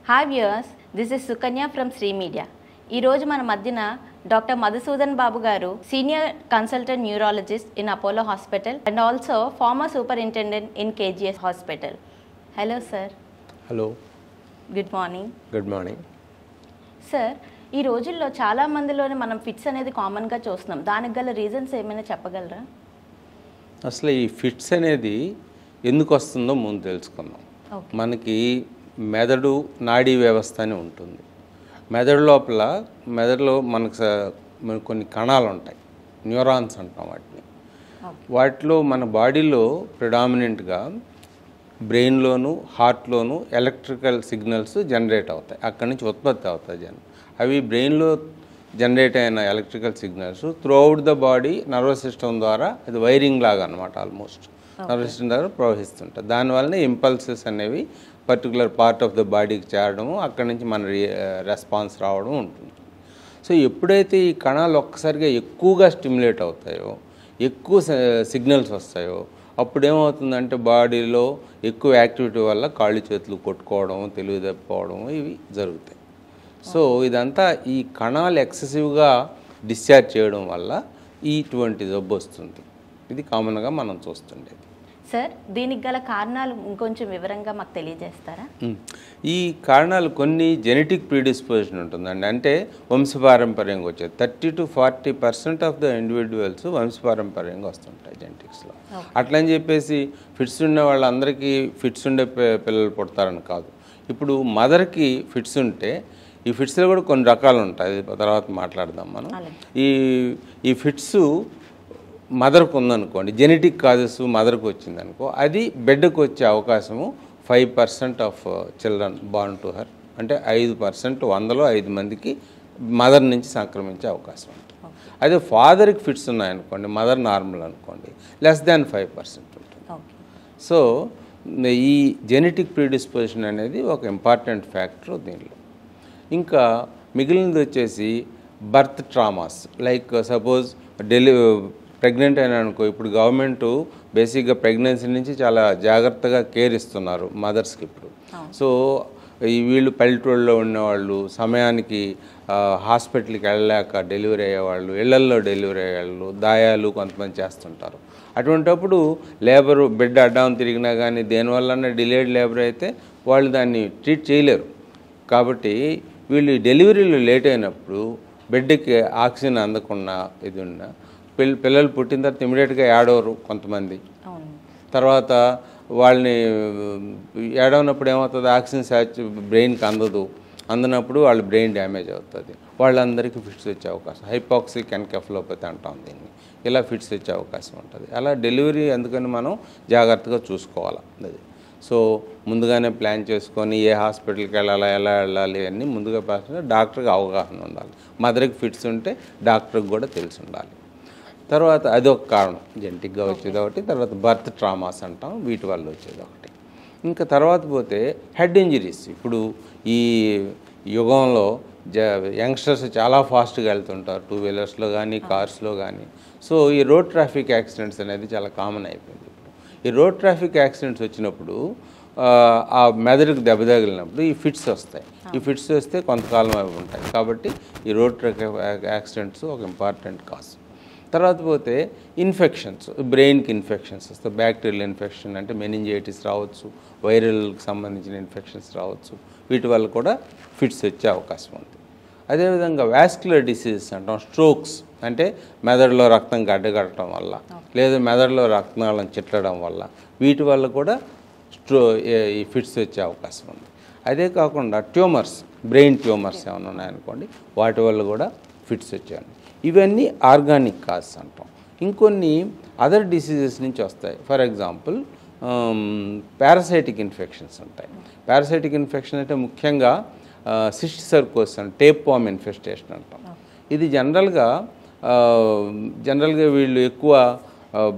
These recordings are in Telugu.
Hi viewers, this is Sukanya from Shri Media. ఈరోజు మన మధ్యన doctor Madhusudan Babu garu, senior consultant neurologist in Apollo hospital and also former superintendent in KGS hospital. Hello sir. Hello, good morning. Good morning sir. ఈ రోజుల్లో చాలా మందిలోనే మనం ఫిట్స్ అనేది కామన్గా చూస్తున్నాం. దానికి గల రీజన్స్ ఏమైనా చెప్పగలరా? అసలు ఈ ఫిట్స్ అనేది ఎందుకు వస్తుందో ముందు తెలుసుకుందాం. మనకి మెదడు నాడీ వ్యవస్థ అని ఉంటుంది. మెదడు లోపల మెదడులో మనకు కొన్ని కణాలు ఉంటాయి, న్యూరాన్స్ అంటాం వాటిని. వాటిలో మన బాడీలో ప్రిడామినెంట్గా బ్రెయిన్లోను హార్ట్లోను ఎలక్ట్రికల్ సిగ్నల్స్ జనరేట్ అవుతాయి, అక్కడి నుంచి ఉత్పత్తి అవుతాయి. అవి బ్రెయిన్లో జనరేట్ అయిన electrical signals throughout the body nervous system ద్వారా, అది వైరింగ్ లాగా అనమాట, ఆల్మోస్ట్ నర్వస్ సిస్టమ్ ద్వారా ప్రవహిస్తుంటాయి. దానివల్లనే ఇంపల్సెస్ అనేవి పర్టికులర్ పార్ట్ ఆఫ్ ద బాడీకి చేరడము, అక్కడి నుంచి మన రెస్పాన్స్ రావడం ఉంటుంది. సో ఎప్పుడైతే ఈ కణాలు ఒక్కసారిగా ఎక్కువగా స్టిమ్యులేట్ అవుతాయో, ఎక్కువ సిగ్నల్స్ వస్తాయో, అప్పుడు ఏమవుతుందంటే బాడీలో ఎక్కువ యాక్టివిటీ వల్ల కాళ్ళు చేతులు కొట్టుకోవడం, తెలివి తప్పిపోవడం ఇవి జరుగుతాయి. సో ఇదంతా ఈ కణాలు ఎక్సెసివ్గా డిశ్చార్జ్ చేయడం వల్ల ఇటువంటి జబ్బు వస్తుంది. ఇది కామన్గా మనం చూస్తుండేది. సార్, దీనికి గల కారణాలు ఇంకొంచెం వివరంగా మాకు తెలియజేస్తారా? ఈ కారణాలు కొన్ని జెనెటిక్ ప్రీడిస్పోజిషన్ ఉంటుందండి. అంటే వంశపారంపర్యంగా వచ్చేది. 30 to 40% ఆఫ్ ద ఇండివిజువల్స్ వంశపారంపర్యంగా వస్తుంటాయి జెనెటిక్స్లో. అట్లని చెప్పేసి ఫిట్స్ ఉండే వాళ్ళందరికీ ఫిట్స్ ఉండే పిల్లలు పుడతారని కాదు. ఇప్పుడు మదర్కి ఫిట్స్ ఉంటే ఈ ఫిట్స్లో కూడా కొన్ని రకాలు ఉంటాయి, తర్వాత మాట్లాడదాం మనం. ఈ ఫిట్స్ మదర్కు ఉందనుకోండి, జెనెటిక్ కాజెస్ మదర్కు వచ్చిందనుకో, అది బిడ్డకు వచ్చే అవకాశము 5% of children born to her. అంటే 5%, 100లో 5 మందికి మదర్ నుంచి సంక్రమించే అవకాశం ఉంటుంది. అదే ఫాదర్కి ఫిట్స్ ఉన్నాయనుకోండి, మదర్ నార్మల్ అనుకోండి, లెస్ దాన్ 5% ఉంటుంది. సో ఈ జెనెటిక్ ప్రీడిస్పోజిషన్ అనేది ఒక ఇంపార్టెంట్ ఫ్యాక్టర్ దీనిలో. ఇంకా మిగిలినది వచ్చేసి birth traumas. Like suppose pregnant అయినా అనుకో, ఇప్పుడు గవర్నమెంట్ బేసిక్గా ప్రెగ్నెన్సీ నుంచి చాలా జాగ్రత్తగా కేర్ ఇస్తున్నారు మదర్స్కి ఇప్పుడు. సో వీళ్ళు పల్లెటూళ్ళలో ఉన్నవాళ్ళు సమయానికి హాస్పిటల్కి వెళ్ళలేక డెలివరీ అయ్యేవాళ్ళు, ఇళ్లల్లో డెలివరీ అయ్యేవాళ్ళు, దాయాలు కొంతమంది చేస్తుంటారు. అటువంటప్పుడు లేబరు బిడ్డ అడ్డం తిరిగినా కానీ దేనివల్ల డిలేడ్ లేబర్ అయితే వాళ్ళు దాన్ని ట్రీట్ చేయలేరు. కాబట్టి వీళ్ళు డెలివరీలు లేట్ అయినప్పుడు బిడ్డకి ఆక్సిజన్ అందకుండా ఇది ఉన్న పిల్లలు పుట్టిన తర్వాత ఇమీడియట్గా ఏడవరు కొంతమంది. తర్వాత వాళ్ళని ఏడవనప్పుడు ఏమవుతుంది, ఆక్సిజన్ బ్రెయిన్కి అందనప్పుడు వాళ్ళ బ్రెయిన్ డ్యామేజ్ అవుతుంది. వాళ్ళందరికీ ఫిట్స్ వచ్చే అవకాశం, హైపాక్సిక్ ఎన్కెఫలోపతి అంటాం దీన్ని, ఇలా ఫిట్స్ వచ్చే అవకాశం ఉంటుంది. అలా డెలివరీ అందుకని మనం జాగ్రత్తగా చూసుకోవాలి. అది సో ముందుగానే ప్లాన్ చేసుకొని ఏ హాస్పిటల్కి వెళ్ళాలా, ఎలా వెళ్ళాలి అన్నీ ముందుగా డాక్టర్కి అవగాహన ఉండాలి. మదర్కి ఫిట్స్ ఉంటే డాక్టర్కి కూడా తెలిసి ఉండాలి. తర్వాత అదొక కారణం, జెనెటిక్గా వచ్చేది ఒకటి. తర్వాత బర్త్ ట్రామాస్ అంటాం, వీటి వల్ల వచ్చేది ఒకటి. ఇంకా తర్వాత పోతే హెడ్ ఇంజరీస్. ఇప్పుడు ఈ యుగంలో యంగ్స్టర్స్ చాలా ఫాస్ట్గా వెళ్తుంటారు, 2 వీలర్స్లో కానీ కార్స్లో కానీ. సో ఈ రోడ్ ట్రాఫిక్ యాక్సిడెంట్స్ అనేది చాలా కామన్ అయిపోయింది. ఈ రోడ్ ట్రాఫిక్ యాక్సిడెంట్స్ వచ్చినప్పుడు ఆ మెదడుకు దెబ్బ తగిలినప్పుడు ఈ ఫిట్స్ వస్తాయి. ఈ ఫిట్స్ వస్తే కొంతకాలం అవి ఉంటాయి. కాబట్టి ఈ రోడ్ ట్రాఫిక్ యాక్సిడెంట్స్ ఒక ఇంపార్టెంట్ కాజ్. తర్వాత పోతే ఇన్ఫెక్షన్స్, బ్రెయిన్కి ఇన్ఫెక్షన్స్ వస్తాయి. బ్యాక్టీరియల్ ఇన్ఫెక్షన్ అంటే మెనింజైటిస్ రావచ్చు, వైరల్కి సంబంధించిన ఇన్ఫెక్షన్స్ రావచ్చు. వీటి వల్ల కూడా ఫిట్స్ వచ్చే అవకాశం ఉంది. అదేవిధంగా వాస్కులర్ డిసీజెస్ అంటాం, స్ట్రోక్స్ అంటే మెదడులో రక్తం గడ్డగట్టడం వల్ల, లేదా మెదడులో రక్తనాళం చిట్లడం వల్ల, వీటి వల్ల కూడా ఈ ఫిట్స్ వచ్చే అవకాశం ఉంది. అదే కాకుండా ట్యూమర్స్, బ్రెయిన్ ట్యూమర్స్ ఏమైనా ఉన్నాయనుకోండి, వాటి వల్ల కూడా ఫిట్స్ వచ్చాయి. ఇవన్నీ ఆర్గానిక్ కాజ్ అంటాం. ఇంకొన్ని అదర్ డిసీజెస్ నుంచి వస్తాయి. ఫర్ ఎగ్జాంపుల్ పారాసైటిక్ ఇన్ఫెక్షన్స్ ఉంటాయి. పారాసైటిక్ ఇన్ఫెక్షన్ అంటే ముఖ్యంగా cysticercosis and tape worm infestation అంటాం. ఇది జనరల్గా వీళ్ళు ఎక్కువ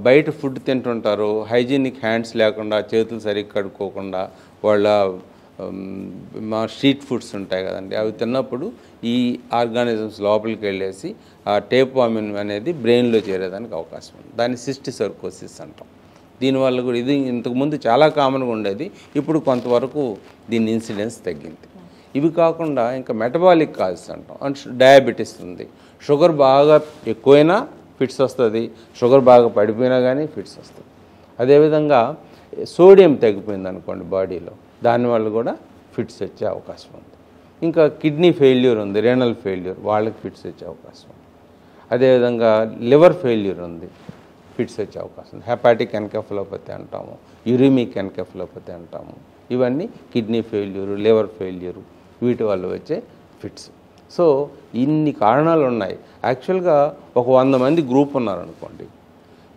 బయట ఫుడ్ తింటుంటారు, హైజీనిక్ హ్యాండ్స్ లేకుండా, చేతులు సరిగ్గా కడుక్కోకుండా, వాళ్ళ స్ట్రీట్ ఫుడ్స్ ఉంటాయి కదండి, అవి తిన్నప్పుడు ఈ ఆర్గానిజమ్స్ లోపలికి వెళ్ళేసి ఆ టేప్ వామిన్ అనేది బ్రెయిన్లో చేరేదానికి అవకాశం ఉంది. దాన్ని సిస్ట్ సర్కోసిస్ అంటాం. దీనివల్ల కూడా ఇది ఇంతకుముందు చాలా కామన్గా ఉండేది, ఇప్పుడు కొంతవరకు దీని ఇన్సిడెన్స్ తగ్గింది. ఇవి కాకుండా ఇంకా మెటబాలిక్ కాజెస్ అంటాం, అంటే డయాబెటీస్ ఉంది, షుగర్ బాగా ఎక్కువైనా ఫిట్స్ వస్తుంది, షుగర్ బాగా పడిపోయినా కానీ ఫిట్స్ వస్తుంది. అదేవిధంగా సోడియం తగ్గిపోయింది అనుకోండి బాడీలో, దానివల్ల కూడా ఫిట్స్ వచ్చే అవకాశం ఉంది. ఇంకా కిడ్నీ ఫెయిల్యూర్ ఉంది, రేనల్ ఫెయిల్యూర్, వాళ్ళకి ఫిట్స్ వచ్చే అవకాశం ఉంది. అదేవిధంగా లివర్ ఫెయిల్యూర్ ఉంది, ఫిట్స్ వచ్చే అవకాశం ఉంది. హెపాటిక్ ఎన్కెఫలోపతి అంటాము, యూరిమిక్ ఎన్కెఫలోపతి అంటాము. ఇవన్నీ కిడ్నీ ఫెయిల్యూరు, లివర్ ఫెయిల్యూరు, వీటి వల్ల వచ్చే ఫిట్స్. సో ఇన్ని కారణాలు ఉన్నాయి. యాక్చువల్గా ఒక 100 మంది గ్రూప్ ఉన్నారనుకోండి,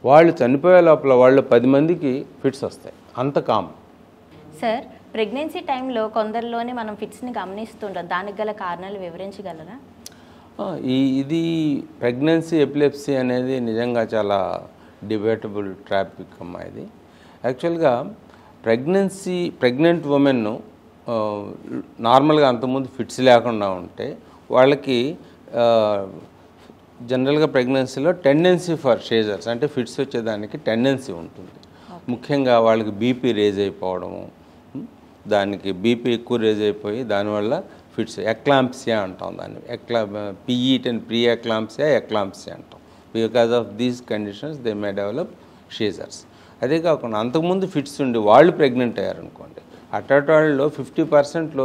వాళ్ళు చనిపోయే లోపల వాళ్ళు 10 మందికి ఫిట్స్ వస్తాయి, అంత కామన్. సార్, ప్రెగ్నెన్సీ టైంలో కొందరిలోనే మనం ఫిట్స్ని గమనిస్తుంటాం, దానికి గల కారణాలు వివరించగలరా? ఇది ప్రెగ్నెన్సీ ఎపిలెప్సీ అనేది నిజంగా చాలా డిబేటబుల్ టాపిక్ అమ్మా. ఇది యాక్చువల్గా ప్రెగ్నెంట్ ఉమెన్ నార్మల్గా అంతకుముందు ఫిట్స్ లేకుండా ఉంటే వాళ్ళకి జనరల్గా ప్రెగ్నెన్సీలో టెండెన్సీ ఫర్ షేజర్స్, అంటే ఫిట్స్ వచ్చేదానికి టెండెన్సీ ఉంటుంది. ముఖ్యంగా వాళ్ళకి బీపీ రేజ్ అయిపోవడము, దానికి బీపీ ఎక్కువ రేజ్ అయిపోయి దానివల్ల ఫిట్స్, ఎక్లాంప్సియా అంటాం దాన్ని, ప్రీ ఎక్లాంప్సియా అంటాం. Because of these conditions they may develop seizures. అదే కాకుండా అంతకుముందు ఫిట్స్ ఉండి వాళ్ళు ప్రెగ్నెంట్ అయ్యారనుకోండి, అట్టవాళ్ళలో 50%లో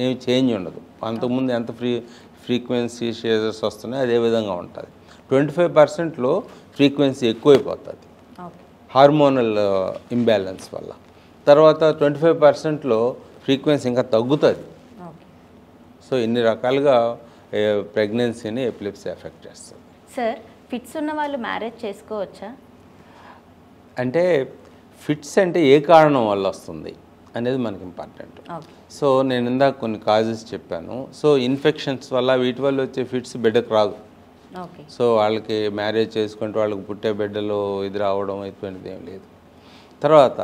ఏమి చేంజ్ ఉండదు. అంతకుముందు ఎంత ఫ్రీక్వెన్సీ షేజర్స్ వస్తున్నాయి అదేవిధంగా ఉంటుంది. 25%లో ఫ్రీక్వెన్సీ ఎక్కువైపోతుంది హార్మోనల్ ఇంబ్యాలెన్స్ వల్ల. తర్వాత 25%లో ఫ్రీక్వెన్సీ ఇంకా తగ్గుతుంది. సో ఇన్ని రకాలుగా ప్రెగ్నెన్సీని ఎపిలెప్సీ ఎఫెక్ట్ చేస్తుంది. సార్, ఫిట్స్ ఉన్న వాళ్ళు మ్యారేజ్ చేసుకోవచ్చా? అంటే ఫిట్స్ అంటే ఏ కారణం వల్ల వస్తుంది అనేది మనకి ఇంపార్టెంట్. సో నేను ఇందాక కొన్ని కాజెస్ చెప్పాను. సో ఇన్ఫెక్షన్స్ వల్ల వీటి వల్ల వచ్చే ఫిట్స్ బిడ్డకు రాదు. సో వాళ్ళకి మ్యారేజ్ చేసుకుంటే వాళ్ళకి పుట్టే బిడ్డలో ఇది రావడం ఇటువంటిది ఏం లేదు. తర్వాత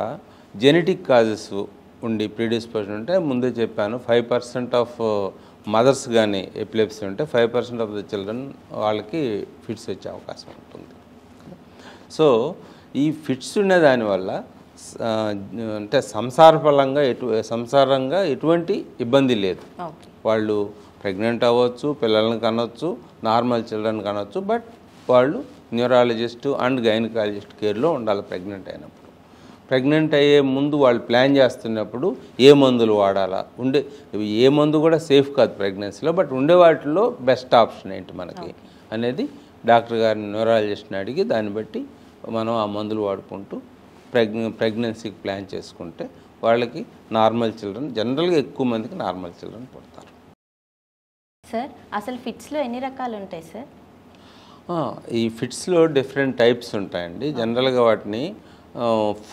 జెనెటిక్ కాజెస్ ఉండి ప్రీడిస్పోజన్ ఉంటే ముందే చెప్పాను, 5% ఆఫ్ మదర్స్ కానీ ఎపిలెప్సీ ఉంటే 5% ఆఫ్ ద చిల్డ్రన్ వాళ్ళకి ఫిట్స్ వచ్చే అవకాశం ఉంటుంది. సో ఈ ఫిట్స్ ఉండే దానివల్ల అంటే సంసారంగా ఎటువంటి ఇబ్బంది లేదు. వాళ్ళు ప్రెగ్నెంట్ అవ్వచ్చు, పిల్లల్ని కనవచ్చు, నార్మల్ చిల్డ్రన్ కనవచ్చు, బట్ వాళ్ళు న్యూరాలజిస్ట్ అండ్ గైనకాలజిస్ట్ కేర్లో ఉండాలి. ప్రెగ్నెంట్ అయ్యే ముందు వాళ్ళు ప్లాన్ చేస్తున్నప్పుడు ఏ మందులు వాడాలా, ఏ మందు కూడా సేఫ్ కాదు ప్రెగ్నెన్సీలో, బట్ ఉండే వాటిలో బెస్ట్ ఆప్షన్ ఏంటి మనకి అనేది డాక్టర్ గారిని, న్యూరాలజిస్ట్ని అడిగి దాన్ని బట్టి మనం ఆ మందులు వాడుకుంటూ ప్రెగ్నెన్సీకి ప్లాన్ చేసుకుంటే వాళ్ళకి నార్మల్ చిల్డ్రన్, జనరల్గా ఎక్కువ మందికి నార్మల్ చిల్డ్రన్ పుడతారు. సార్, అసలు ఫిట్స్లో ఎన్ని రకాలు ఉంటాయి సార్? ఈ ఫిట్స్లో డిఫరెంట్ టైప్స్ ఉంటాయండి. జనరల్గా వాటిని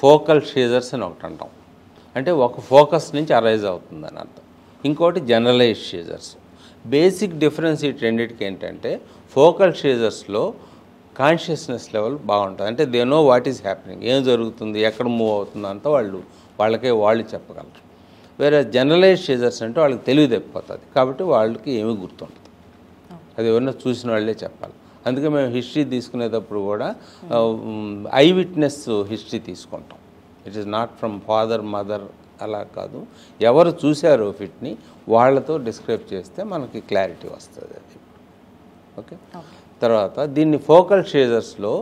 ఫోకల్ షేజర్స్ అని ఒకటి అంటాం, అంటే ఒక ఫోకస్ నుంచి అరైజ్ అవుతుందని అర్థం. ఇంకోటి జనరలైజ్ షేజర్స్. బేసిక్ డిఫరెన్స్ ఈ రెండింటికి ఏంటంటే, ఫోకల్ షేజర్స్లో కాన్షియస్నెస్ లెవెల్ బాగుంటుంది, అంటే they know what is happening, ఏం జరుగుతుంది, ఎక్కడ మూవ్ అవుతుంది అంతా వాళ్ళు చెప్పగలరు. వేరే జనరలైజ్ షేజర్స్ అంటే వాళ్ళకి తెలివి తప్పిపోతుంది, కాబట్టి వాళ్ళకి ఏమీ గుర్తుండదు, అది ఎవరైనా చూసిన వాళ్ళే చెప్పాలి. అందుకే మేము హిస్టరీ తీసుకునేటప్పుడు కూడా ఐ విట్నెస్ హిస్టరీ తీసుకుంటాం. It is not from father mother అలా కాదు, ఎవరు చూశారో ఫిట్ని వాళ్ళతో డిస్క్రైబ్ చేస్తే మనకి క్లారిటీ వస్తుంది అది. ఓకే, తర్వాత దీన్ని ఫోకల్ షేజర్స్లో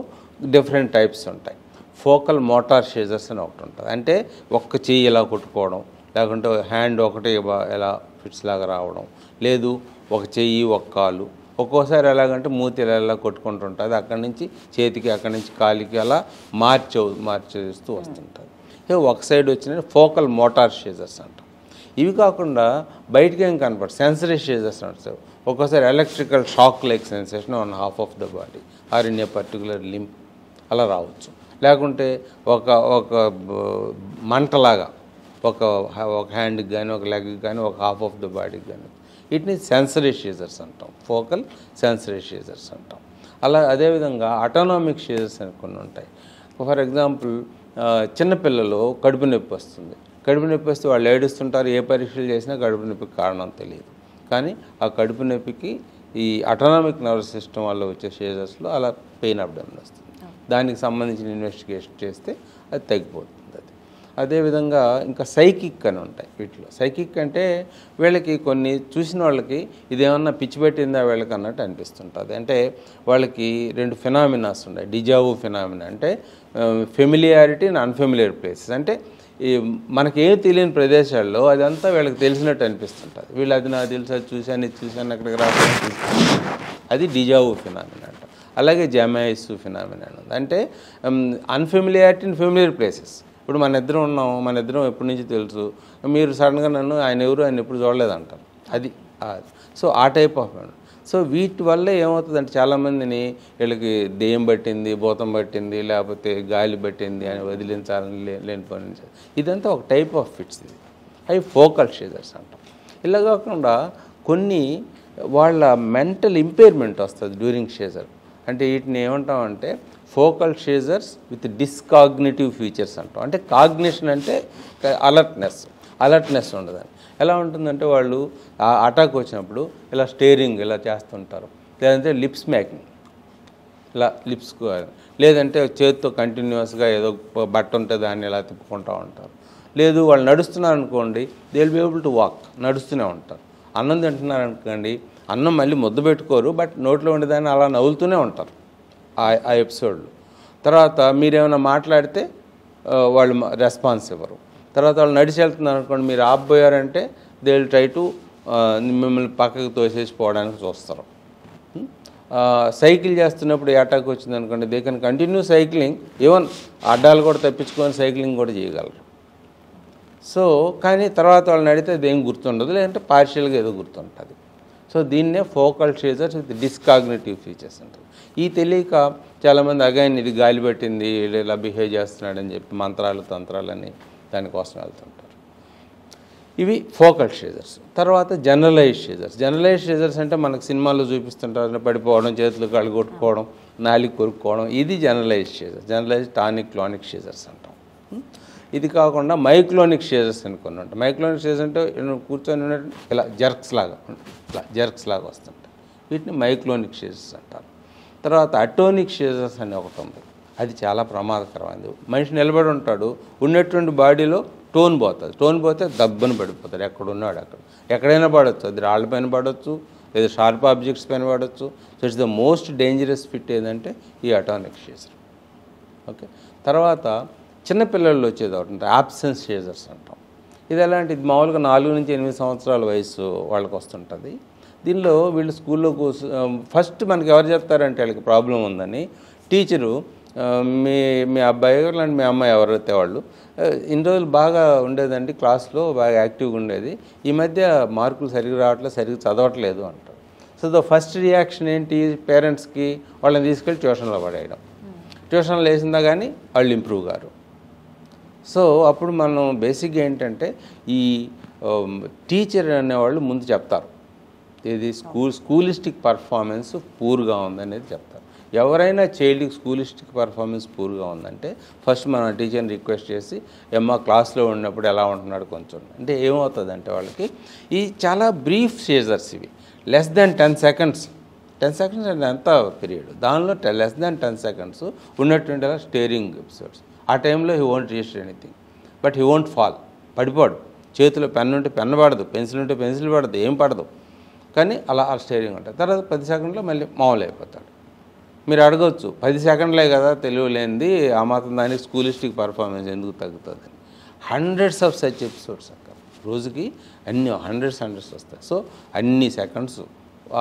డిఫరెంట్ టైప్స్ ఉంటాయి. ఫోకల్ మోటార్ షేజర్స్ అని ఒకటి ఉంటుంది, అంటే ఒక్క చెయ్యి ఇలా కొట్టుకోవడం, లేకుంటే హ్యాండ్ ఒకటి ఎలా ఫిట్స్ లాగా రావడం, లేదు ఒక చెయ్యి ఒక కాలు, ఒక్కోసారి ఎలాగంటే మూతి ఎలా కొట్టుకుంటుంటుంది, అక్కడి నుంచి చేతికి, అక్కడి నుంచి కాలికి అలా మార్చేస్తూ వస్తుంటుంది. ఒక సైడ్ వచ్చిన ఫోకల్ మోటార్ షేజర్స్ అంటాం. ఇవి కాకుండా బయటకి ఏం కనపడదు, సెన్సరీ షేజర్స్ అంటారు. ఒక్కోసారి electrical shock like sensation on half of the body or in a particular limb అలా రావచ్చు, లేకుంటే ఒక మంటలాగా ఒక హ్యాండ్కి కానీ ఒక లెగ్కి కానీ ఒక హాఫ్ ఆఫ్ ద బాడీకి కానీ, వీటిని సెన్సరీ షేజర్స్ అంటాం, ఫోకల్ సెన్సరీ షేజర్స్ అంటాం. అలా అదేవిధంగా అటానమిక్ షేజర్స్ అని కొన్ని ఉంటాయి. ఫర్ ఎగ్జాంపుల్, చిన్నపిల్లలు కడుపు నొప్పి వస్తుంది, కడుపు నొప్పి వస్తే వాళ్ళు ఏడుస్తుంటారు, ఏ పరీక్షలు చేసినా కడుపు నొప్పికి కారణం తెలియదు, కానీ ఆ కడుపు నొప్పికి ఈ అటానమిక్ నర్వస్ సిస్టమ్ వల్ల వచ్చే షేజర్స్లో అలా పెయిన్ అబ్డామిన్ వస్తుంది, దానికి సంబంధించిన ఇన్వెస్టిగేషన్ చేస్తే అది తగ్గిపోతుంది. అది అదేవిధంగా ఇంకా సైకిక్ అని ఉంటాయి వీటిలో. సైకిక్ అంటే వీళ్ళకి కొన్ని చూసిన వాళ్ళకి ఇదేమన్నా పిచ్చి పెట్టిందా వీళ్ళకి అన్నట్టు అనిపిస్తుంటుంది. అంటే వాళ్ళకి 2 ఫినామినాస్ ఉన్నాయి. డిజావు ఫినామినా అంటే ఫెమిలియారిటీ అండ్ అన్ఫెమిలియర్ ప్లేసెస్. అంటే ఈ మనకేం తెలియని ప్రదేశాల్లో అదంతా వీళ్ళకి తెలిసినట్టు అనిపిస్తుంటుంది. వీళ్ళు అది నాకు తెలుసు, అది చూశాను, ఇది చూశాను, అక్కడికి రావడం, అది డిజావు ఫినామినా అంట. అలాగే జమైస్ ఫినామినా ఉంది. అంటే అన్ఫెమిలియారిటీ అండ్ ఫెమిలియర్ ప్లేసెస్. ఇప్పుడు మన ఇద్దరం ఉన్నాం, మన ఇద్దరం ఎప్పటి నుంచి తెలుసు, మీరు సడన్గా నన్ను ఆయన ఎవరు, ఆయన ఎప్పుడు చూడలేదంటారు. అది సో ఆ టైప్ ఆఫ్. సో వీటి వల్ల ఏమవుతుందంటే చాలామందిని వీళ్ళకి దెయ్యం పట్టింది, భూతం పట్టింది, లేకపోతే గాలి పట్టింది అని వదిలించాలని లేని పని. ఇదంతా ఒక టైప్ ఆఫ్ ఫిట్స్. ఇది అవి ఫోకల్ షీజర్స్ అంటాం. ఇలా కాకుండా కొన్ని వాళ్ళ మెంటల్ ఇంపైర్మెంట్ వస్తుంది డ్యూరింగ్ షీజర్. అంటే వీటిని ఏమంటామంటే ఫోకల్ షీజర్స్ విత్ డిస్కాగ్నిటివ్ ఫీచర్స్ అంటాం. అంటే కాగ్నిషన్ అంటే అలర్ట్నెస్ ఉండదని. ఎలా ఉంటుందంటే వాళ్ళు అటాక్ వచ్చినప్పుడు ఇలా స్టేరింగ్ ఇలా చేస్తుంటారు, లేదంటే లిప్ స్మాకింగ్ ఇలా లిప్స్కు, లేదంటే చేతితో కంటిన్యూస్గా ఏదో బట్ట ఉంటే దాన్ని ఇలా తిప్పుకుంటూ ఉంటారు. లేదు వాళ్ళు నడుస్తున్నారు అనుకోండి, they will be able to walk, నడుస్తూనే ఉంటారు. అన్నం తింటున్నారు అనుకోండి, అన్నం మళ్ళీ ముద్ద పెట్టుకోరు, బట్ నోట్లో ఉండేదాన్ని అలా నవ్వులుతూనే ఉంటారు ఆ ఎపిసోడ్లో. తర్వాత మీరేమైనా మాట్లాడితే వాళ్ళు రెస్పాన్స్ ఇవ్వరు. తర్వాత వాళ్ళు నడిచి వెళ్తున్నారు అనుకోండి, మీరు ఆపబోయారంటే దే విల్ ట్రై టు మిమ్మల్ని పక్కకు తోసేసి పోవడానికి చూస్తారు. సైకిల్ చేస్తున్నప్పుడు అటాక్ వచ్చింది అనుకోండి, they can continue cycling, even అడ్డాలు కూడా తప్పించుకొని సైక్లింగ్ కూడా చేయగలరు. సో కానీ తర్వాత వాళ్ళని అడిగితే అదేం గుర్తుండదు, లేదంటే పార్షియల్గా ఏదో గుర్తుంటుంది. సో దీన్నే ఫోకల్ షీజర్స్ విత్ డిస్కాగ్నిటివ్ ఫీచర్స్ అంటారు. ఈ తెలియక చాలామంది అగైన్ ఇది గాలి పెట్టింది, ఇలా బిహేవ్ చేస్తున్నాడని చెప్పి మంత్రాలు తంత్రాలని దానికోసం వెళ్తుంటారు. ఇవి ఫోకల్ షీజర్స్. తర్వాత జనరలైజ్ షీజర్స్ అంటే మనకు సినిమాల్లో చూపిస్తుంటారు, పడిపోవడం, చేతులు కాళ్ళు కొట్టుకోవడం, నాలికి కొరుక్కోవడం, ఇది జనరలైజ్ టానిక్ క్లానిక్ షీజర్స్ అంటాం. ఇది కాకుండా మైక్లోనిక్ షీజర్స్ అని కొన్ని ఉంటాయి. మైక్లోనిక్ షీజర్స్ అంటే కూర్చొని ఇలా జర్క్స్ లాగా వస్తుంటాయి. వీటిని మైక్లోనిక్ షీజర్స్ అంటారు. తర్వాత అటోనిక్ షీజర్స్ అని ఒకటి ఉంది. అది చాలా ప్రమాదకరమైనది. మనిషి నిలబడి ఉంటాడు, ఉన్నటువంటి బాడీలో టోన్ పోతే దబ్బను పడిపోతాడు. ఎక్కడున్నాడు ఎక్కడైనా పడవచ్చు. అది రాళ్ళ పైన పడవచ్చు, లేదా షార్ప్ ఆబ్జెక్ట్స్ పైన పడవచ్చు. So it's the most dangerous fit ఏదంటే ఈ అటానిక్ షీజర్. ఓకే. తర్వాత చిన్నపిల్లల్లో వచ్చేది ఒకటి ఉంటుంది, ఆబ్సెన్స్ షీజర్స్ అంటాం. ఇది ఎలాంటిది, మామూలుగా 4 నుంచి 8 సంవత్సరాల వయసు వాళ్ళకి వస్తుంటుంది. దీనిలో వీళ్ళు స్కూల్లో ఫస్ట్ మనకి ఎవరు చెప్తారంటే వాళ్ళకి ప్రాబ్లం ఉందని టీచరు, మీ అబ్బాయి లాంటి మీ అమ్మాయి ఎవరైతే వాళ్ళు ఇన్ని రోజులు బాగా ఉండేదండి, క్లాస్లో బాగా యాక్టివ్గా ఉండేది, ఈ మధ్య మార్కులు సరిగ్గా రావట్లేదు, సరిగ్గా చదవట్లేదు అంటారు. సో ద ఫస్ట్ రియాక్షన్ ఏంటి పేరెంట్స్కి, వాళ్ళని తీసుకెళ్ళి ట్యూషన్లో పడేయడం. ట్యూషన్లో వేసిందా కానీ వాళ్ళు ఇంప్రూవ్ గారు. సో అప్పుడు మనం బేసిక్గా ఏంటంటే ఈ టీచర్ అనేవాళ్ళు ముందు చెప్తారు, ఇది స్కూలిస్టిక్ పర్ఫార్మెన్స్ పూర్గా ఉందనేది చెప్తారు. ఎవరైనా చైల్డ్కి స్కూలిస్టిక్ పర్ఫార్మెన్స్ పూర్గా ఉందంటే ఫస్ట్ మన టీచర్ని రిక్వెస్ట్ చేసి, ఏమ్మా క్లాస్లో ఉన్నప్పుడు ఎలా ఉంటున్నాడు కొంచెం అంటే ఏమవుతుందంటే వాళ్ళకి ఈ చాలా బ్రీఫ్ షీజర్స్, ఇవి లెస్ దాన్ 10 సెకండ్స్ అంటే ఎంత పీరియడ్, దానిలో లెస్ దాన్ 10 సెకండ్స్ ఉన్నటువంటి అలా స్టేరింగ్ ఎపిసోడ్స్. ఆ టైంలో he won't register anything, but he won't fall, పడిపోడు. చేతిలో పెన్ను ఉంటే పెన్ను పడదు, పెన్సిల్ ఉంటే పెన్సిల్ పడదు, ఏం పడదు, కానీ అలా స్టేరింగ్ ఉంటుంది. తర్వాత 10 సెకండ్లో మళ్ళీ మామూలు అయిపోతాడు. మీరు అడగవచ్చు, 10 సెకండ్లే కదా తెలియలేనిది, ఆ మాత్రం దానికి స్కూలిస్టిక్ పర్ఫార్మెన్స్ ఎందుకు తగ్గుతుంది? హండ్రెడ్స్ ఆఫ్ సచ్ ఎపిసోడ్స్ అక్కడ రోజుకి అన్ని హండ్రెడ్స్ వస్తాయి. సో అన్ని సెకండ్స్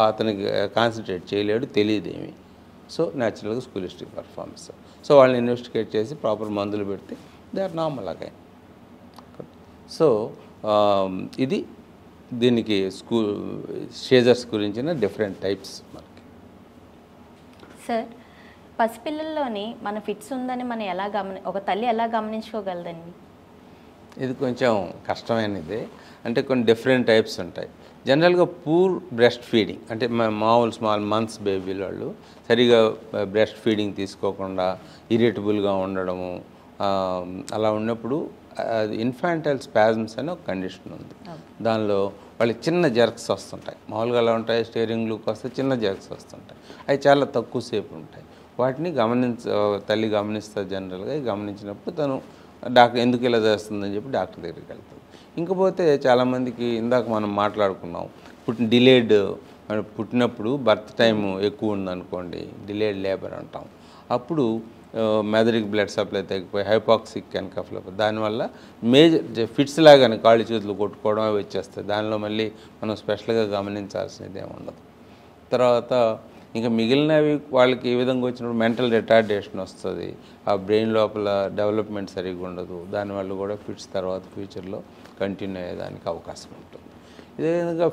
అతనికి కాన్సన్ట్రేట్ చేయలేడు, తెలియదేమి. సో న్యాచురల్గా స్కూలిస్టిక్ పర్ఫార్మెన్స్. సో వాళ్ళని ఇన్వెస్టిగేట్ చేసి ప్రాపర్ మందులు పెడితే they are normal again. So ఇది దీనికి షీజర్స్ గురించిన డిఫరెంట్ టైప్స్ మనకి. సార్, పసిపిల్లల్లోని మన ఫిట్స్ ఉందని మనం ఒక తల్లి ఎలా గమనించుకోగలదండి? ఇది కొంచెం కష్టమైనదే. అంటే కొన్ని డిఫరెంట్ టైప్స్ ఉంటాయి. జనరల్గా పూర్ బ్రెస్ట్ ఫీడింగ్ అంటే మామూలు స్మాల్ మంత్స్ బేబీ వాళ్ళు సరిగా బ్రెస్ట్ ఫీడింగ్ తీసుకోకుండా ఇరిటబుల్గా ఉండడము, అలా ఉన్నప్పుడు ఇన్ఫాంటైల్ స్పాజమ్స్ అనే ఒక కండిషన్ ఉంది. దానిలో వాళ్ళకి చిన్న జర్క్స్ వస్తుంటాయి. మామూలుగా అలా ఉంటాయి, స్టీరింగ్లోకి వస్తే చిన్న జర్క్స్ వస్తుంటాయి. అవి చాలా తక్కువసేపు ఉంటాయి. వాటిని తల్లి గమనిస్తుంది. జనరల్గా గమనించినప్పుడు తను డాక్టర్ ఎందుకు ఇలా చేస్తుందని చెప్పి డాక్టర్ దగ్గరికి వెళ్తుంది. ఇంకపోతే చాలామందికి ఇందాక మనం మాట్లాడుకున్నాం, డిలేడ్ పుట్టినప్పుడు బర్త్ టైం ఎక్కువ ఉందనుకోండి, డిలేడ్ లేబర్ అంటాం. అప్పుడు మెదడుకి బ్లడ్ సప్లై తగ్గిపోయి హైపాక్సిక్ ఎన్కెఫాలపతి, దానివల్ల మేజర్ ఫిట్స్ లాగానే కాళ్ళు చేతులు కొట్టుకోవడం అవి వచ్చేస్తాయి. దానిలో మళ్ళీ మనం స్పెషల్గా గమనించాల్సినది ఏమి ఉండదు. తర్వాత ఇంకా మిగిలినవి వాళ్ళకి ఏ విధంగా వచ్చినప్పుడు మెంటల్ రిటార్డేషన్ వస్తుంది, ఆ బ్రెయిన్ లోపల డెవలప్మెంట్ సరిగ్గా ఉండదు, దానివల్ల కూడా ఫిట్స్ తర్వాత ఫ్యూచర్లో కంటిన్యూ అయ్యేదానికి అవకాశం ఉంటుంది. ఇదే విధంగా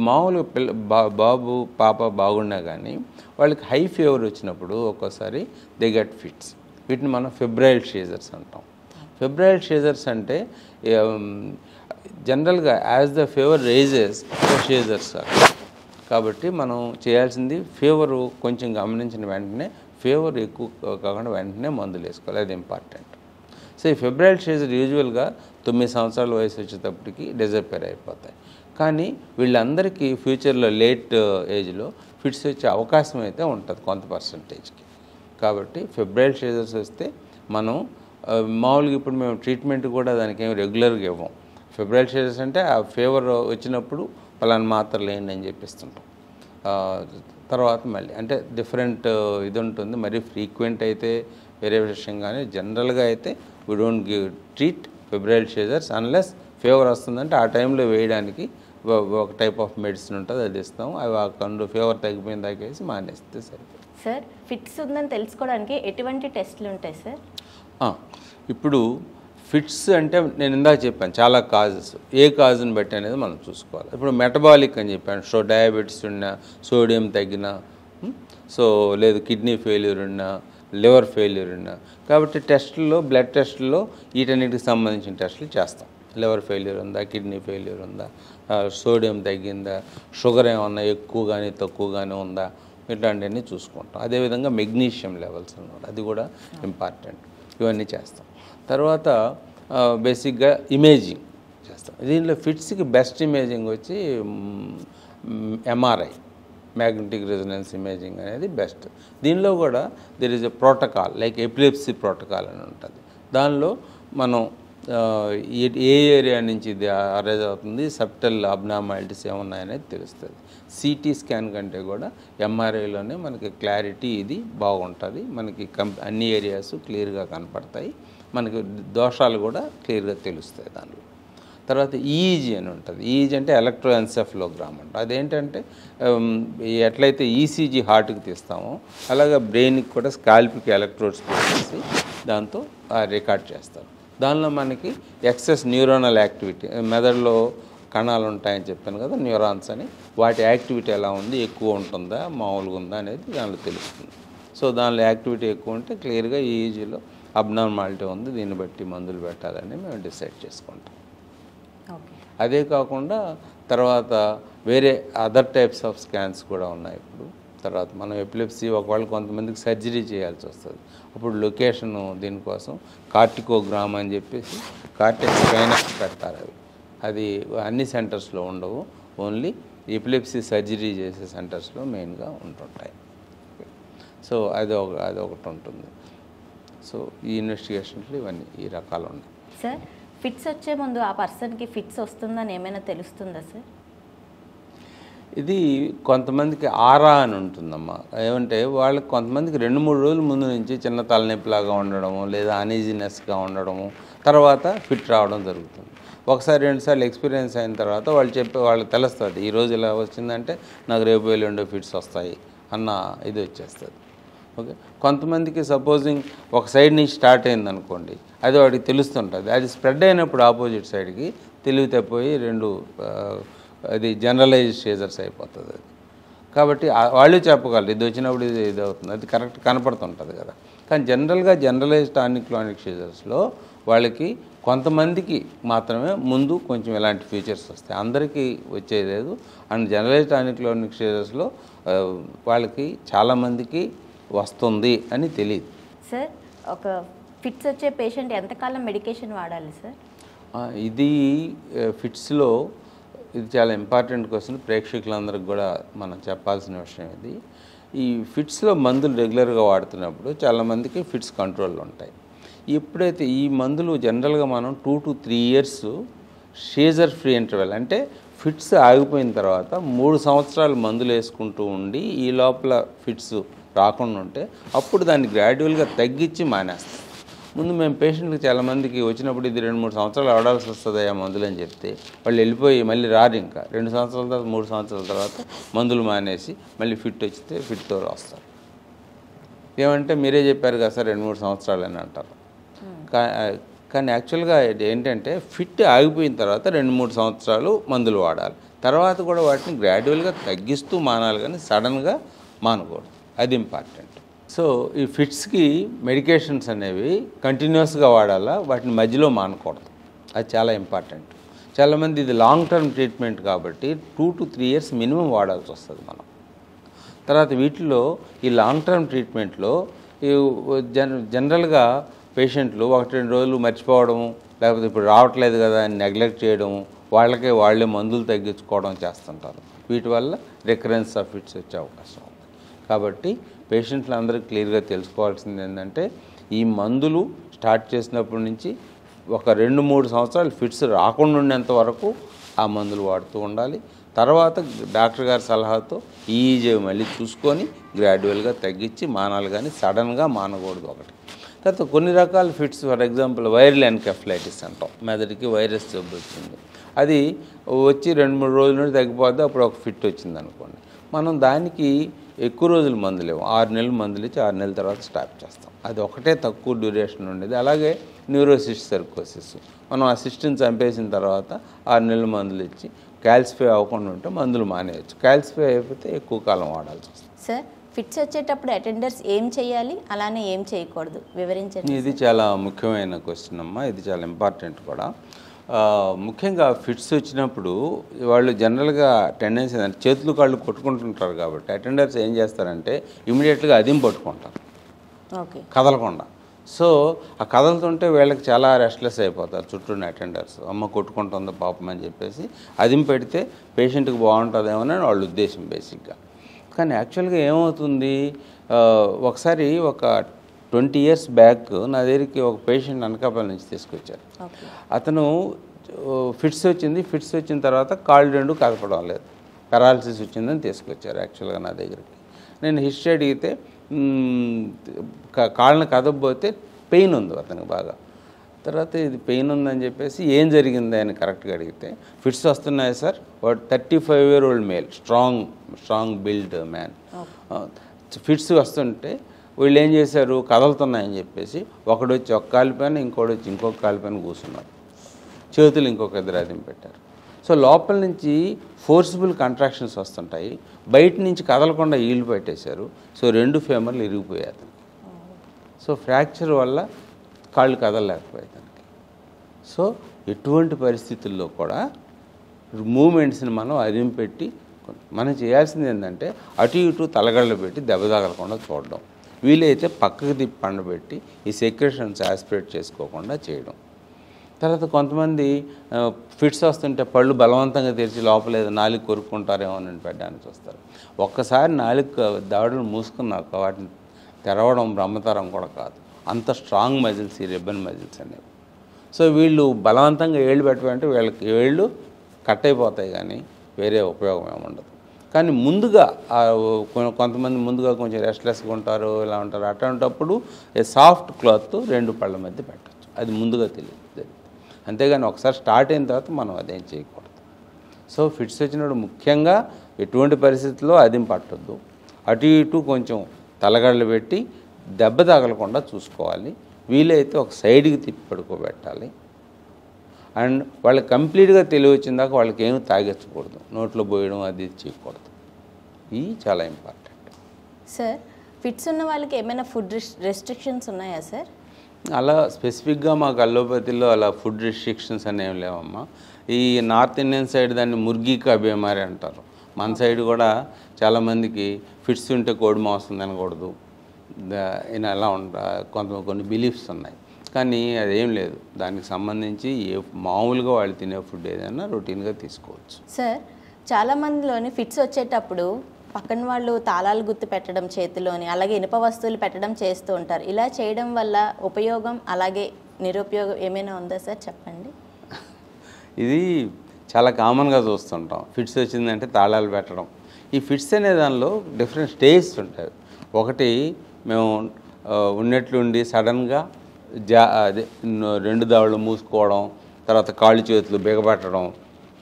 మామూలుగా బాబు పాప బాగున్నా కానీ వాళ్ళకి హై ఫీవర్ వచ్చినప్పుడు ఒక్కోసారి దే గెట్ ఫిట్స్. వీటిని మనం ఫెబ్రైల్ షీజర్స్ అంటాం. ఫెబ్రైల్ షీజర్స్ అంటే జనరల్గా as the fever rises seizures. కాబట్టి మనం చేయాల్సింది ఫీవరు కొంచెం గమనించిన వెంటనే, ఫీవర్ ఎక్కువ కాకుండా వెంటనే మందులు వేసుకోవాలి, అది ఇంపార్టెంట్. సో ఈ ఫెబ్రైల్ షీజర్ యూజువల్గా 9 సంవత్సరాల వయసు వచ్చేటప్పటికి డిజపేర్ అయిపోతాయి. కానీ వీళ్ళందరికీ ఫ్యూచర్లో లేట్ ఏజ్లో ఫిట్స్ వచ్చే అవకాశం అయితే ఉంటుంది కొంత పర్సంటేజ్కి. కాబట్టి ఫెబ్రైల్ షీజర్స్ వస్తే మనం మామూలుగా ఇప్పుడు మేము ట్రీట్మెంట్ కూడా దానికి ఏమి రెగ్యులర్గా ఇవ్వం. ఫెబ్రైల్ షీజర్స్ అంటే ఆ ఫీవర్ వచ్చినప్పుడు పలానా మాత్రలు వేయండి అని చెప్పిస్తుంటాం. తర్వాత మళ్ళీ అంటే డిఫరెంట్ ఇది ఉంటుంది. మరి ఫ్రీక్వెంట్ అయితే వేరే విషయం, కానీ జనరల్గా అయితే we don't treat febrile seizures unless fever వస్తుందంటే ఆ టైంలో వేయడానికి ఒక టైప్ ఆఫ్ మెడిసిన్ ఉంటుంది, అది ఇస్తాం. అవి ఆ కండు ఫీవర్ తగ్గిపోయిన దాకేసి మానేస్తే సరిపోతుంది. సార్ ఫిట్స్ ఉందని తెలుసుకోవడానికి ఎటువంటి టెస్టులు ఉంటాయి సార్? ఇప్పుడు ఫిట్స్ అంటే నేను ఇందాక చెప్పాను చాలా కాజెస్, ఏ కాజుని బట్టి అనేది మనం చూసుకోవాలి. ఇప్పుడు మెటబాలిక్ అని చెప్పాను, సో డయాబెటీస్ ఉన్నా, సోడియం తగ్గినా, సో లేదు కిడ్నీ ఫెయిల్యూర్ ఉన్నా, లివర్ ఫెయిల్యూర్ ఉన్నా. కాబట్టి టెస్టుల్లో బ్లడ్ టెస్టుల్లో వీటన్నిటికి సంబంధించిన టెస్టులు చేస్తాం. లివర్ ఫెయిల్యూర్ ఉందా, కిడ్నీ ఫెయిల్యూర్ ఉందా, సోడియం తగ్గిందా, షుగర్ ఏమన్నా ఎక్కువ కానీ తక్కువ కానీ ఉందా, ఇట్లాంటివన్నీ చూసుకుంటాం. అదేవిధంగా మెగ్నీషియం లెవెల్స్ అన్నమాట, అది కూడా ఇంపార్టెంట్. ఇవన్నీ చేస్తాం. తర్వాత బేసిక్గా ఇమేజింగ్ చేస్తాం. దీంట్లో ఫిట్స్కి బెస్ట్ ఇమేజింగ్ వచ్చి ఎంఆర్ఐ, మ్యాగ్నెటిక్ రెజొనెన్స్ ఇమేజింగ్ అనేది బెస్ట్. దీనిలో కూడా there is a protocol like epilepsy protocol అని ఉంటుంది. దానిలో మనం ఏ ఏరియా నుంచి ఇది అరైజ్ అవుతుంది, సబ్టల్ అబ్నార్మాలిటీస్ ఏమున్నాయనేది తెలుస్తుంది. సిటీ స్కాన్ కంటే కూడా ఎంఆర్ఐలోనే మనకి క్లారిటీ ఇది బాగుంటుంది. మనకి అన్ని ఏరియాస్ క్లియర్గా కనపడతాయి, మనకి దోషాలు కూడా క్లియర్గా తెలుస్తాయి దానిలో. తర్వాత ఈఈజీ అని ఉంటుంది. ఈఈజీ అంటే ఎలక్ట్రోఎన్సెఫలోగ్రామ్ అంట. అదేంటంటే ఎట్లయితే ఈసీజీ హార్ట్కి తీస్తామో అలాగే బ్రెయిన్కి కూడా స్కాల్ప్కి ఎలక్ట్రోడ్స్ పెట్టేసి దాంతో రికార్డ్ చేస్తారు. దానిలో మనకి ఎక్సెస్ న్యూరోనల్ యాక్టివిటీ, మెదడులో కణాలు ఉంటాయని చెప్పాను కదా, న్యూరాన్స్ అని, వాటి యాక్టివిటీ ఎలా ఉంది, ఎక్కువ ఉంటుందా మామూలుగా ఉందా అనేది దానిలో తెలుస్తుంది. సో దానిలో యాక్టివిటీ ఎక్కువ ఉంటే క్లియర్గా ఈఈజీలో అబ్నార్మాలిటీ ఉంది, దీన్ని బట్టి మందులు పెట్టాలని మేము డిసైడ్ చేసుకుంటాం. అదే కాకుండా తర్వాత వేరే అదర్ టైప్స్ ఆఫ్ స్కాన్స్ కూడా ఉన్నాయి ఇప్పుడు. తర్వాత మనం ఎపిలెప్సీ ఒకవేళ కొంతమందికి సర్జరీ చేయాల్సి వస్తుంది, అప్పుడు లొకేషను దీనికోసం కార్టికోగ్రామ్ అని చెప్పేసి కార్టెక్స్ పైన పెడతారు. అది అన్ని సెంటర్స్లో ఉండవు, ఓన్లీ ఎపిలెప్సీ సర్జరీ చేసే సెంటర్స్లో మెయిన్గా ఉంటుంటాయి. సో అదొకటి ఉంటుంది. సో ఈ ఇన్వెస్టిగేషన్స్లో ఇవన్నీ ఈ రకాలు ఉన్నాయి. సార్ ఫిట్స్ వచ్చే ముందు ఆ పర్సన్కి ఫిట్స్ వస్తుందని ఏమైనా తెలుస్తుందా సార్? ఇది కొంతమందికి ఆరా అని ఉంటుందమ్మా. ఏమంటే వాళ్ళకి కొంతమందికి 2-3 రోజుల ముందు నుంచి చిన్న తలనొప్పిలాగా ఉండడము, లేదా అనీజీనెస్గా ఉండడము, తర్వాత ఫిట్ రావడం జరుగుతుంది. ఒకసారి 2 సార్లు ఎక్స్పీరియన్స్ అయిన తర్వాత వాళ్ళకి తెలుస్తుంది, ఈరోజు ఇలా వచ్చిందంటే నాకు రేపు ఎల్లుండి ఫిట్స్ వస్తాయి అన్న ఇది వచ్చేస్తుంది. ఓకే, కొంతమందికి సపోజింగ్ ఒక సైడ్ నుంచి స్టార్ట్ అయింది అనుకోండి, అది వాడికి తెలుస్తుంటుంది. అది స్ప్రెడ్ అయినప్పుడు ఆపోజిట్ సైడ్కి తెలివి తప్పిపోయి అది జనరలైజ్డ్ షీజర్స్ అయిపోతుంది. అది కాబట్టి వాళ్ళు చెప్పగలరు ఇది వచ్చినప్పుడు ఇది అవుతుంది, అది కరెక్ట్ కనపడుతుంటుంది కదా. కానీ జనరల్గా జనరలైజ్డ్ టానిక్ క్లానిక్ షీజర్స్లో వాళ్ళకి కొంతమందికి మాత్రమే ముందు కొంచెం ఇలాంటి ఫీచర్స్ వస్తాయి, అందరికీ వచ్చేది లేదు. అండ్ జనరలైజ్డ్ టానిక్ క్లానిక్ షీజర్స్లో వాళ్ళకి చాలామందికి వస్తుంది అని తెలియదు. సార్ ఒక ఫిట్స్ వచ్చే పేషెంట్ ఎంతకాలం మెడికేషన్ వాడాలి సార్? ఇది ఫిట్స్లో ఇది చాలా ఇంపార్టెంట్ క్వశ్చన్, ప్రేక్షకులందరికీ కూడా మనం చెప్పాల్సిన విషయం ఇది. ఈ ఫిట్స్లో మందులు రెగ్యులర్గా వాడుతున్నప్పుడు చాలామందికి ఫిట్స్ కంట్రోల్లో ఉంటాయి. ఎప్పుడైతే ఈ మందులు జనరల్గా మనం 2 to 3 years షీజర్ ఫ్రీ ఇంటర్వెల్, అంటే ఫిట్స్ ఆగిపోయిన తర్వాత 3 సంవత్సరాలు మందులు వేసుకుంటూ ఉండి ఈ లోపల ఫిట్స్ రాకుండా ఉంటే అప్పుడు దాన్ని గ్రాడ్యువల్గా తగ్గించి మానేస్తాం. ముందు మేము పేషెంట్కి చాలామందికి వచ్చినప్పుడు ఇది 2-3 సంవత్సరాలు ఆడాల్సి వస్తుంది ఆ మందులు అని చెప్తే వాళ్ళు వెళ్ళిపోయి మళ్ళీ రారు. ఇంకా 2 సంవత్సరాల తర్వాత 3 సంవత్సరాల తర్వాత మందులు మానేసి మళ్ళీ ఫిట్ వచ్చితే ఫిట్తో వస్తారు. ఏమంటే మీరే చెప్పారు కదా సార్ 2-3 సంవత్సరాలు అని అంటారు. కానీ యాక్చువల్గా ఏంటంటే ఫిట్ ఆగిపోయిన తర్వాత 2-3 సంవత్సరాలు మందులు వాడాలి. తర్వాత కూడా వాటిని గ్రాడ్యువల్గా తగ్గిస్తూ మానాలి, కానీ సడన్గా మానకూడదు. అది ఇంపార్టెంట్. సో ఈ ఫిట్స్కి మెడికేషన్స్ అనేవి కంటిన్యూస్గా వాడాలా, వాటిని మధ్యలో మానకూడదు. అది చాలా ఇంపార్టెంట్. చాలామంది ఇది లాంగ్ టర్మ్ ట్రీట్మెంట్ కాబట్టి 2 to 3 years మినిమం వాడాల్సి వస్తుంది మనం. తర్వాత వీటిలో ఈ లాంగ్ టర్మ్ ట్రీట్మెంట్లో జనరల్గా పేషెంట్లు 1-2 రోజులు మర్చిపోవడము, లేకపోతే ఇప్పుడు రావట్లేదు కదా అని నెగ్లెక్ట్ చేయడము, వాళ్ళే మందులు తగ్గించుకోవడం చేస్తుంటారు. వీటి వల్ల రికరెన్స్ ఆఫ్ ఫిట్స్ వచ్చే అవకాశం ఉంది. కాబట్టి పేషెంట్లు అందరూ క్లియర్గా తెలుసుకోవాల్సింది ఏంటంటే ఈ మందులు స్టార్ట్ చేసినప్పటి నుంచి ఒక 2-3 సంవత్సరాలు ఫిట్స్ రాకుండా ఉండేంత వరకు ఆ మందులు వాడుతూ ఉండాలి. తర్వాత డాక్టర్ గారి సలహాతో ఈజీ మళ్ళీ చూసుకొని గ్రాడ్యువల్గా తగ్గించి మానాలి, కానీ సడన్గా మానకూడదు ఒకటి. తర్వాత కొన్ని రకాల fits, for example viral encephalitis అంటాం, మెదడుకి వైరస్ జబ్బు వచ్చింది, అది వచ్చి 2-3 రోజుల నుండి తగ్గిపోద్ది, అప్పుడు ఒక ఫిట్ వచ్చింది అనుకోండి, మనం దానికి ఎక్కువ రోజులు మందులు ఇవ్వం. 6 నెలలు మందులు ఇచ్చి 6 నెలల తర్వాత స్టాప్ చేస్తాం. అది ఒకటే తక్కువ డ్యూరేషన్ ఉండేది. అలాగే న్యూరోసిస్ట్ సర్కోసిస్, మనం ఆ సిస్ట్ని చంపేసిన తర్వాత 6 నెలలు మందులు ఇచ్చి క్యాల్సిఫై అవ్వకుండా ఉంటే మందులు మానేయచ్చు. క్యాల్సిఫై అయిపోతే ఎక్కువ కాలం వాడాల్సి వస్తుంది. సార్, ఫిట్స్ వచ్చేటప్పుడు అటెండర్స్ ఏం చేయాలి, అలానే ఏం చేయకూడదు వివరించండి. ఇది చాలా ముఖ్యమైన క్వశ్చన్ అమ్మా, ఇది చాలా ఇంపార్టెంట్ కూడా. ముఖ్యంగా ఫిట్స్ వచ్చినప్పుడు వాళ్ళు జనరల్గా టెండెన్సీ ఏంటంటే చేతులు కాళ్ళు కొట్టుకుంటుంటారు కాబట్టి అటెండర్స్ ఏం చేస్తారంటే ఇమీడియట్గా అదిం పట్టుకుంటారు, ఓకే, కదలకుండా. సో ఆ కదలుతుంటే వీళ్ళకి చాలా రెస్ట్లెస్ అయిపోతారు చుట్టూన్న అటెండర్స్. అమ్మ కొట్టుకుంటుందో పాపం అని చెప్పేసి అదిం పెడితే పేషెంట్కి బాగుంటుందేమోనని వాళ్ళ ఉద్దేశం బేసిక్గా. కానీ యాక్చువల్గా ఏమవుతుంది, ఒకసారి ఒక 20 years బ్యాక్ నా దగ్గరికి ఒక పేషెంట్ అనకాపల్లి నుంచి తీసుకొచ్చారు. అతను ఫిట్స్ వచ్చిన తర్వాత కాళ్ళు 2 కదపడం లేదు, పెరాలసిస్ వచ్చిందని తీసుకొచ్చారు యాక్చువల్గా నా దగ్గరికి. నేను హిస్టరీ అడిగితే కాళ్ళని కదపబోతే పెయిన్ ఉంది అతనికి బాగా. తర్వాత ఇది పెయిన్ ఉందని చెప్పేసి ఏం జరిగింది అని కరెక్ట్గా అడిగితే ఫిట్స్ వస్తున్నాయి సార్, వాడు 35-year-old male, strong build man. Fits వస్తుంటే వీళ్ళు ఏం చేశారు, కదలుతున్నాయని చెప్పేసి ఒకడు వచ్చి ఒక కాలిపైన, ఇంకోటి వచ్చి ఇంకొక కాలిపైన కూర్చున్నారు, చేతులు ఇంకొక ఎదురాదిం పెట్టారు. సో లోపల నుంచి ఫోర్సిబుల్ కంట్రాక్షన్స్ వస్తుంటాయి, బయట నుంచి కదలకుండా ఈళ్ళు పెట్టేశారు. సో 2 ఫేమర్లు ఇరిగిపోయాయి అతనికి. సో ఫ్రాక్చర్ వల్ల కాళ్ళు కదలలేకపోయాయి అతనికి. సో ఎటువంటి పరిస్థితుల్లో కూడా మూమెంట్స్ని మనం అదిం పెట్టి, మనం చేయాల్సింది ఏంటంటే అటు ఇటు తలగళ్ళు పెట్టి దెబ్బ తగలకుండా చూడడం, వీలైతే పక్కకు తిప్పి పండబెట్టి ఈ సెక్రెషన్స్ యాస్పిరేట్ చేసుకోకుండా చేయడం. తర్వాత కొంతమంది ఫిట్స్ వస్తుంటే పళ్ళు బలవంతంగా తెరిచి లోపలేదు నాలుగు కొరుక్కుంటారేమో అని పెట్టడానికి చూస్తారు. ఒక్కసారి నాలుగు దాడులు మూసుకున్నాక వాటిని తెరవడం బ్రహ్మతరం కూడా కాదు, అంత స్ట్రాంగ్ మజిల్స్ ఈ రిబ్బన్ మజిల్స్ అనేవి. సో వీళ్ళు బలవంతంగా ఏళ్ళు పెట్టమంటే వీళ్ళకి ఏళ్ళు కట్ అయిపోతాయి, కానీ వేరే ఉపయోగం ఏమి ఉండదు. కానీ ముందుగా కొంతమంది ముందుగా కొంచెం రెస్ట్లెస్గా ఉంటారు, ఇలా ఉంటారు, అటువంటిప్పుడు సాఫ్ట్ క్లాత్ 2 పళ్ళ మధ్య పెట్టచ్చు, అది ముందుగా తెలియదు. అంతేగాని ఒకసారి స్టార్ట్ అయిన తర్వాత మనం అదేం చేయకూడదు. సో ఫిట్స్ వచ్చినప్పుడు ముఖ్యంగా ఎటువంటి పరిస్థితుల్లో అదిం పట్టొద్దు, అటు ఇటు కొంచెం తలగడలు పెట్టి దెబ్బ తగలకుండా చూసుకోవాలి, వీలైతే ఒక సైడ్కి తిప్పి పడుకోబెట్టాలి. అండ్ వాళ్ళకి కంప్లీట్గా తెలివచ్చిందాక వాళ్ళకి ఏమి తాగించకూడదు, నోట్లో పోయడం అది చేయకూడదు. ఇది చాలా ఇంపార్టెంట్. సార్, ఫిట్స్ ఉన్న వాళ్ళకి ఏమైనా ఫుడ్ రెస్ట్రిక్షన్స్ ఉన్నాయా సార్? అలా స్పెసిఫిక్గా మాకు అల్లోపతిలో అలా ఫుడ్ రెస్ట్రిక్షన్స్ అనేవి లేవమ్మా. ఈ నార్త్ ఇండియన్ సైడ్ దాన్ని ముర్గీ కా బీమారి అంటారు, మన సైడ్ కూడా చాలామందికి ఫిట్స్ ఉంటే కోడి మాంసం తినకూడదు ఇలా అలా కొన్ని బిలీఫ్స్ ఉన్నాయి. కానీ అదేం లేదు, దానికి సంబంధించి మామూలుగా వాళ్ళు తినే ఫుడ్ ఏదైనా రొటీన్గా తీసుకోవచ్చు. సార్, చాలామందిలోని ఫిట్స్ వచ్చేటప్పుడు పక్కన వాళ్ళు తాళాలు గుర్తు పెట్టడం చేతిలోని, అలాగే ఇనుప వస్తువులు పెట్టడం చేస్తూ ఉంటారు. ఇలా చేయడం వల్ల ఉపయోగం అలాగే నిరుపయోగం ఏమైనా ఉందా సార్, చెప్పండి. ఇది చాలా కామన్గా చూస్తుంటాం. ఫిట్స్ వచ్చిందంటే తాళాలు పెట్టడం. ఈ ఫిట్స్ అనే దానిలో డిఫరెంట్ స్టేజ్స్ ఉంటాయి. ఒకటి మేము ఉన్నట్లుండి సడన్గా అదే 2 దావులు మూసుకోవడం, తర్వాత కాళ్ళు చేతులు బిగబట్టడం,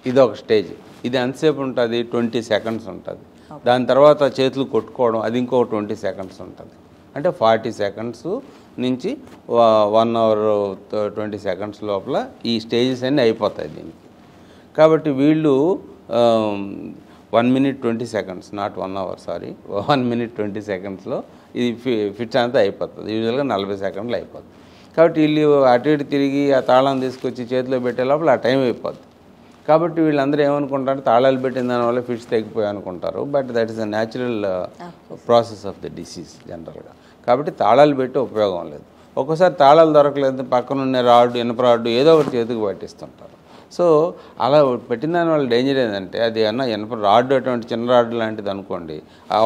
ఇది ఒక స్టేజ్. ఇది ఎంతసేపు ఉంటుంది? 20 సెకండ్స్ ఉంటుంది. దాని తర్వాత చేతులు కొట్టుకోవడం, అది ఇంకో 20 సెకండ్స్ ఉంటుంది. అంటే 40 సెకండ్స్ నుంచి 1 అవర్ 20 సెకండ్స్ లోపల ఈ స్టేజెస్ అన్నీ అయిపోతాయి దీనికి. కాబట్టి వీళ్ళు 1 minute 20 seconds, not 1 hour, sorry, 1 minute 20 secondsలో ఇది ఫిట్స్ అంతా అయిపోతుంది. యూజువల్గా 40 సెకండ్లు అయిపోతుంది. కాబట్టి వీళ్ళు అటు ఇటు తిరిగి ఆ తాళం తీసుకొచ్చి చేతిలో పెట్టే లోపల ఆ టైం అయిపోద్ది. కాబట్టి వీళ్ళందరూ ఏమనుకుంటారు, తాళాలు పెట్టిన దానివల్ల ఫిట్స్ తగ్గిపోయి అనుకుంటారు. But that is a natural process of the disease జనరల్గా. కాబట్టి తాళాలు పెట్టి ఉపయోగం లేదు. ఒక్కోసారి తాళాలు దొరకలేదు, పక్కనున్న రాడ్డు, ఇనప రాడ్డు ఏదో ఒకటి చేతికి పట్టిస్తుంటారు. సో అలా పెట్టిన దాని వల్ల డేంజర్ ఏంటంటే, అది అన్న ఇనప రాడ్డు అటువంటి చిన్న రాడ్డు లాంటిది అనుకోండి,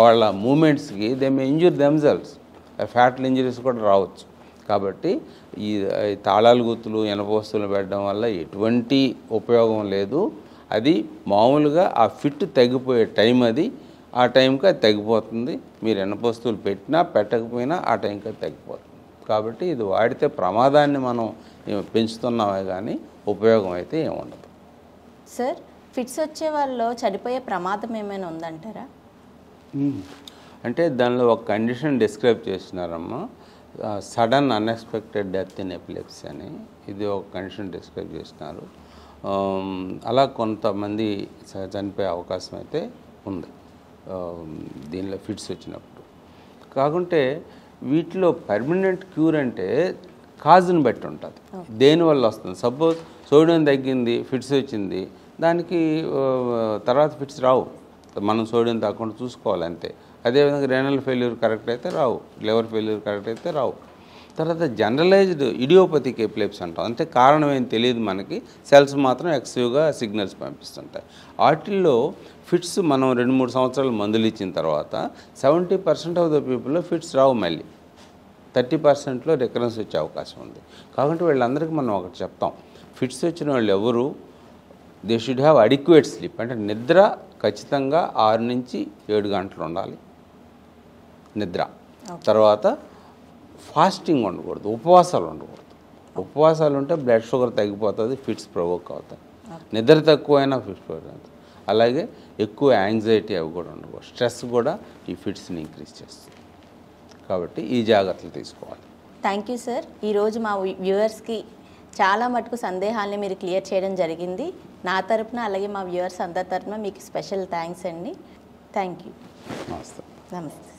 వాళ్ళ మూమెంట్స్కి they may injure themselves, fatal injuries కూడా రావచ్చు. కాబట్టి ఈ తాళాలు గుర్తులు ఇనప వస్తువులు పెట్టడం వల్ల ఎటువంటి ఉపయోగం లేదు. అది మామూలుగా ఆ ఫిట్ తగ్గిపోయే టైం అది, ఆ టైంకి అది తగ్గిపోతుంది. మీరు ఇనప వస్తువులు పెట్టినా పెట్టకపోయినా ఆ టైంకి అది తగ్గిపోతుంది. కాబట్టి ఇది వాడితే ప్రమాదాన్ని మనం పెంచుతున్నామే కానీ ఉపయోగం అయితే ఏముండదు. సార్, ఫిట్స్ వచ్చే వాళ్ళలో చనిపోయే ప్రమాదం ఏమైనా ఉందంటారా? అంటే దానిలో ఒక కండిషన్ డిస్క్రైబ్ చేస్తున్నారమ్మా, sudden unexpected death in epilepsy అని. ఇది ఒక కండిషన్ డిస్క్రైబ్ చేసినారు. అలా కొంతమంది చనిపోయే అవకాశం అయితే ఉంది దీనిలో ఫిట్స్ వచ్చినప్పుడు. కాకుంటే వీటిలో పర్మనెంట్ క్యూర్ అంటే కాజుని బట్టి ఉంటుంది, దేనివల్ల వస్తుంది. సపోజ్ సోడియం తగ్గింది, ఫిట్స్ వచ్చింది, దానికి తర్వాత ఫిట్స్ రావు. మనం సోడియం తగ్గకుండా చూసుకోవాలి అంతే. అదేవిధంగా రేనల్ ఫెయిల్యూర్ కరెక్ట్ అయితే రావు, లివర్ ఫెయిల్యూర్ కరెక్ట్ అయితే రావు. తర్వాత జనరలైజ్డ్ ఇడియోపతిక్ ఎపిలెప్సీ అంటాం. అంటే కారణం ఏం తెలియదు మనకి, సెల్స్ మాత్రం ఎక్సెసివ్గా సిగ్నల్స్ పంపిస్తుంటాయి. వాటిల్లో ఫిట్స్ మనం 2-3 సంవత్సరాలు మందులు ఇచ్చిన తర్వాత 70% ఆఫ్ ద పీపుల్లో ఫిట్స్ రావు, మళ్ళీ 30%లో రికరెన్స్ వచ్చే అవకాశం ఉంది. కాబట్టి వీళ్ళందరికీ మనం ఒకటి చెప్తాం, ఫిట్స్ వచ్చిన వాళ్ళు ఎవరు they should have adequate sleep. అంటే నిద్ర ఖచ్చితంగా 6 నుంచి 7 గంటలు ఉండాలి నిద్ర. తర్వాత ఫాస్టింగ్ ఉండకూడదు, ఉపవాసాలు ఉండకూడదు. ఉపవాసాలు ఉంటే బ్లడ్ షుగర్ తగ్గిపోతుంది, ఫిట్స్ ప్రొవోక్ అవుతాయి. నిద్ర తక్కువైనా ఫిట్స్ ప్రొవోక్ అవుతాయి. అలాగే ఎక్కువ యాంగ్జైటీ అవి కూడా ఉండకూడదు. స్ట్రెస్ కూడా ఈ ఫిట్స్ని ఇంక్రీజ్ చేస్తుంది. కాబట్టి ఈ జాగ్రత్తలు తీసుకోవాలి. Thank you sir. ఈరోజు మా వ్యూవర్స్కి చాలా మటుకు సందేహాలని మీరు క్లియర్ చేయడం జరిగింది. నా తరపున అలాగే మా వ్యూవర్స్ అందరి తరపున మీకు స్పెషల్ థ్యాంక్స్ అండి. Thank you. నమస్తే. నమస్తే.